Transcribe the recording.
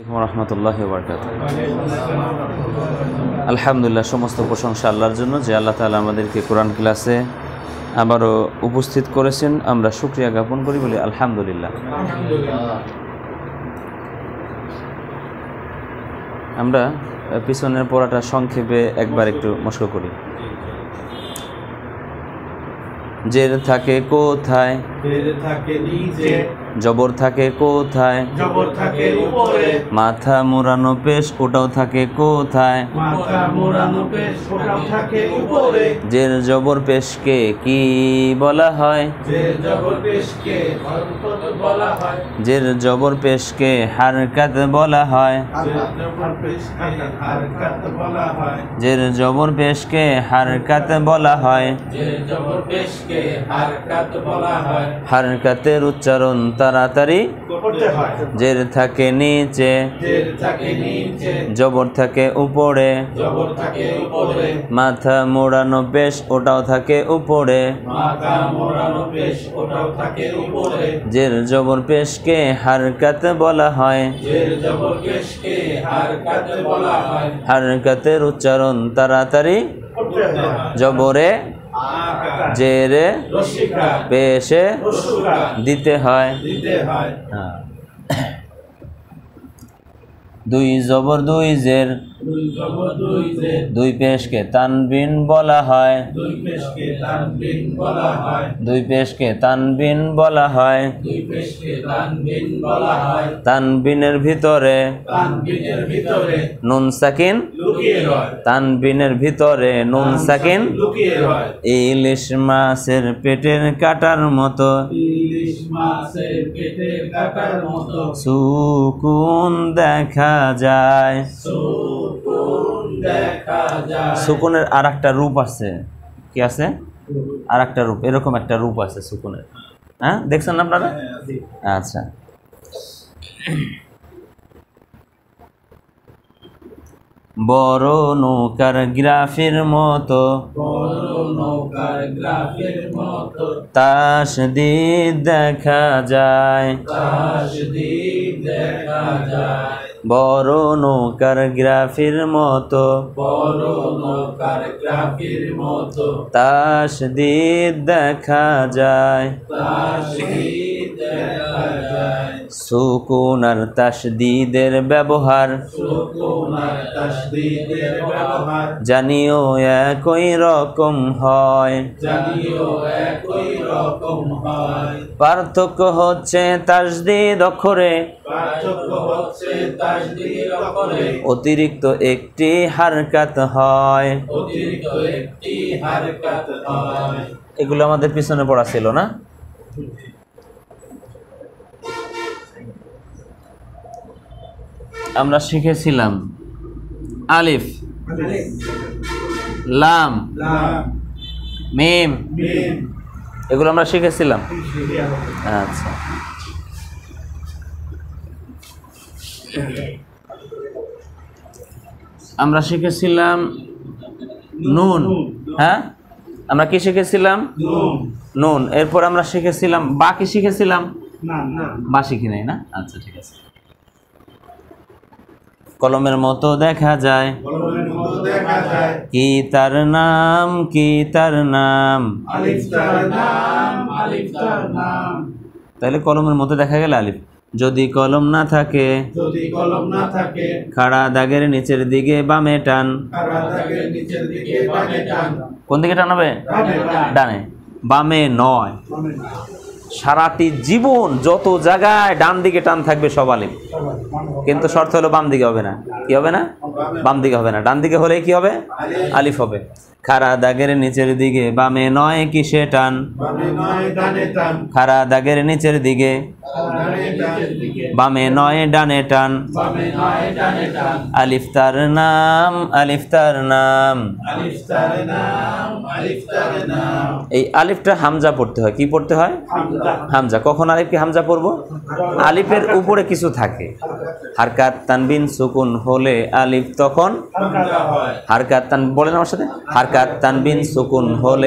রহমতুল্লাহি ওয়া বারাকাতুহু। আলহামদুলিল্লাহ, সমস্ত প্রশংসা আল্লাহর জন্য যে আল্লাহ তাআলা আমাদেরকে কোরআন ক্লাসে আবারও উপস্থিত করেছেন। আমরা শুকরিয়া জ্ঞাপন করি, বলি আলহামদুলিল্লাহ। আমরা পিছনের পড়াটা সংক্ষেপে একবার একটু মস্ক করি। জের থাকে কোথায়, জবর থাকে কোথায়, জবর থাকে উপরে, মাথা মোড়ানো পেশ ওটাও থাকে কোথায়, মাথা মোড়ানো পেশ ওটাও থাকে উপরে। জের জবর পেশকে কি বলা হয়, যে জবর পেশকে হরকত বলা হয়, জের জবর পেশকে হারকাত বলা হয়, যে জবর পেশকে হারকাত বলা হয়, জের জবর পেশকে হারকাত বলা হয়। যে জবর পেশকে হারকাত বলা হয়। হারকাতের উচ্চারণ তাড়াতাড়ি করতে হয়। জের থাকে নিচে, জের থাকে নিচে, জবর থাকে উপরে, জবর থাকে উপরে, মাথা মোড়ানো পেশ ওটাও থাকে উপরে, মাথা মোড়ানো পেশ ওটাও থাকে উপরে। জের জবর পেশকে হারকাত বলা হয়। যে জবর পেশকে হারকাত বলা হয়। হারকাতের উচ্চারণ তাড়াতাড়ি করতে হয়। জবরে আকা জেরে রসিকা পেশে রসুকা দিতে হয়। দিতে হয়। হ্যাঁ। দুই জবর দুই জের দুই জবর দুই জের, দুই পেশকে তানবিন বলা হয়, দুই পেশকে তানবিন বলা হয়, দুই পেশকে তানবিন বলা হয়। দুই পেশকে তানবিন বলা হয়। তানবিনের ভিতরে তানবিনের ভিতরে নুন সাকিন, লুকিয়ে রয়, তানবিনের ভিতরে নুন সাকিন। লুকিয়ে রয়। ইলিশ মাছের পেটের কাটার মতো, ইলিশ মাছের পেটের কাটার মতো, সুকুন দেখা যায়। সুকুন দেখা যায়। সুকুনের আর একটা রূপ আছে, কি আছে? আর একটা রূপ, এরকম একটা রূপ আছে সুকুনের। হ্যাঁ, দেখছেন না আপনারা? আচ্ছা, বড় নৌকার গ্রাফের মতো, বড় নৌকার গ্রাফের মতো, তাসদিদ দেখা যায়। তাসদিদ দেখা যায়। বড় নৌকার গ্রাফের মতো, বড় নৌকার গ্রাফের মতো, তাসদিদ দেখা যায়। তাসদিদ দেখা যায়। সুকুন আর তাসদিদের ব্যবহার সুকুন আর তাসদিদের ব্যবহার জানিও একই রকম হয়। জানিও একই রকম হয়। পার্থক্য হচ্ছে তাসদিদ অক্ষরে, পার্থক্য হচ্ছে তাসদিদ অক্ষরে, অতিরিক্ত একটি হারকাত হয়। অতিরিক্ত একটি হারকাত হয়। এগুলো আমাদের পিছনে পড়া ছিল না? আমরা শিখেছিলাম আলিফ, লাম, লাম, মিম, মিম, এগুলো আমরা শিখেছিলাম। আচ্ছা, আমরা শিখেছিলাম নুন। হ্যাঁ, আমরা কি শিখেছিলাম? নুন, নুন। এরপর আমরা শিখেছিলাম বা, কি শিখেছিলাম? না না, বা শিখি নাই না? আচ্ছা, ঠিক আছে। কলমের মতো দেখা যায়, কলমের মতো দেখা যায়। কি তার নাম, কি তার নাম। আলিফ তার নাম, আলিফ তার নাম। তাহলে কলমের মতো দেখা গেল আলিফ। যদি কলম না থাকে, যদি কলম না থাকে, খাড়া দাগের নিচের দিকে বামে টান। খাড়া দাগের নিচের দিকে বামে টান। কোন দিকে টানাবে? বামে টান। ডানে, বামে নয়। বামে টান। সারাটি জীবন যত জায়গায় ডান দিকে টান থাকবে সব আলিফ, কিন্তু শর্ত হলো বাম দিকে হবে না। কি হবে না? বাম দিকে হবে না, ডান দিকে হলে কি হবে? আলিফ হবে। খাড়া দাগের নিচের দিকে বামে নয় কিসে টান, বামে নয় ডানে টান। খাড়া দাগের নিচের দিকে ডানে ডানে দিকে, বামে নয় ডানে টান। বামে নয় ডানে টান। আলিফ তার নাম, আলিফ তার নাম। আলিফ তার নাম, আলিফ তার নাম। এই আলিফটা হামজা পড়তে হয়। কি পড়তে হয়? হামজা। হামজা। কখন আলিফকে হামজা পড়বো? আলিফের উপরে কিছু থাকে, হারকাত তানবিন সুকুন হলে আলিফ তখন হামজা হয়। হারকাত তান, বলেন আমার সাথে, হারকাত তানবিন সুকুন হলে